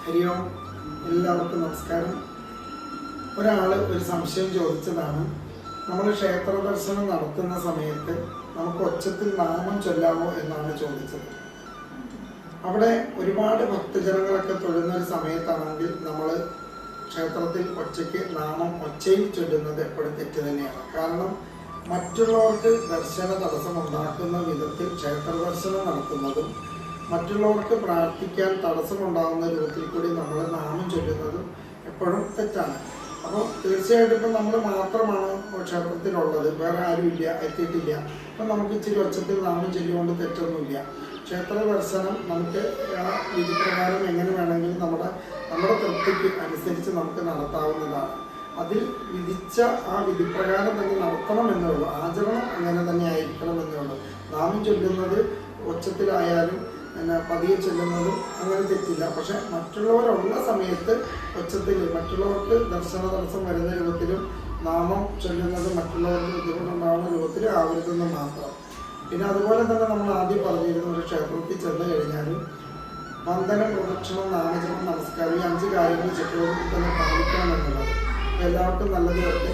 ഹരി ഓം. എല്ലാവർക്കും നമസ്കാരം. ഒരാൾ ഒരു സംശയം ചോദിച്ചതാണ്, നമ്മൾ ക്ഷേത്ര ദർശനം നടത്തുന്ന സമയത്ത് നമുക്ക് ഒച്ചത്തിൽ നാമം ചൊല്ലാമോ എന്നാണ് ചോദിച്ചത്. അവിടെ ഒരുപാട് ഭക്തജനങ്ങളൊക്കെ തൊഴുന്ന ഒരു സമയത്താണെങ്കിൽ നമ്മൾ ക്ഷേത്രത്തിൽ ഒച്ചയ്ക്ക് നാമം ഒച്ചയിൽ ചൊല്ലുന്നത് എപ്പോഴും തെറ്റ് തന്നെയാണ്. കാരണം മറ്റുള്ളവർക്ക് ദർശന തടസ്സമുണ്ടാക്കുന്ന വിധത്തിൽ ക്ഷേത്ര ദർശനം നടത്തുന്നതും മറ്റുള്ളവർക്ക് പ്രാർത്ഥിക്കാൻ തടസ്സമുണ്ടാകുന്ന രൂപത്തിൽ കൂടി നമ്മൾ നാമം ചൊല്ലുന്നതും എപ്പോഴും തെറ്റാണ്. അപ്പോൾ തീർച്ചയായിട്ടും ഇപ്പം നമ്മൾ മാത്രമാണ് ക്ഷേത്രത്തിലുള്ളത്, വേറെ ആരുമില്ല, എത്തിയിട്ടില്ല. അപ്പം നമുക്ക് ഇച്ചിരി ഒച്ചത്തിൽ നാമം ചൊല്ലിക്കൊണ്ട് തെറ്റൊന്നുമില്ല. ക്ഷേത്ര ദർശനം നമുക്ക് ആ വിധിപ്രകാരം എങ്ങനെ വേണമെങ്കിലും നമ്മുടെ തൃപ്തിക്ക് അനുസരിച്ച് നമുക്ക് നടത്താവുന്നതാണ്. അതിൽ വിധിച്ച ആ വിധിപ്രകാരം തന്നെ നടത്തണമെന്നേ ഉള്ളൂ. ആചരണം അങ്ങനെ തന്നെ ആയിരിക്കണം എന്നേ ഉള്ളൂ. നാമം ചൊല്ലുന്നത് ഒച്ചത്തിലായാലും പതിയെ ചൊല്ലുന്നതും അങ്ങനെ തെറ്റില്ല. പക്ഷെ മറ്റുള്ളവരുള്ള സമയത്ത് ഒച്ചത്തിൽ മറ്റുള്ളവർക്ക് ദർശന തടസ്സം വരുന്ന രൂപത്തിലും നാമം ചൊല്ലുന്നത് മറ്റുള്ളവർക്ക് ബുദ്ധിമുട്ടുണ്ടാകുന്ന രൂപത്തിൽ ആവരുതെന്ന് മാത്രം. പിന്നെ അതുപോലെ തന്നെ നമ്മൾ ആദ്യം പറഞ്ഞിരുന്ന ഒരു ക്ഷേത്രത്തിൽ ചെന്ന് കഴിഞ്ഞാലും വന്ദനം, പ്രദക്ഷിണം, നാമജപം, നമസ്കാരം, ഈ 5 കാര്യങ്ങൾ ചക്രവർത്തി തന്നെ പാലിക്കണം എന്നുള്ളത് എല്ലാവർക്കും നല്ലത് വരട്ടെ.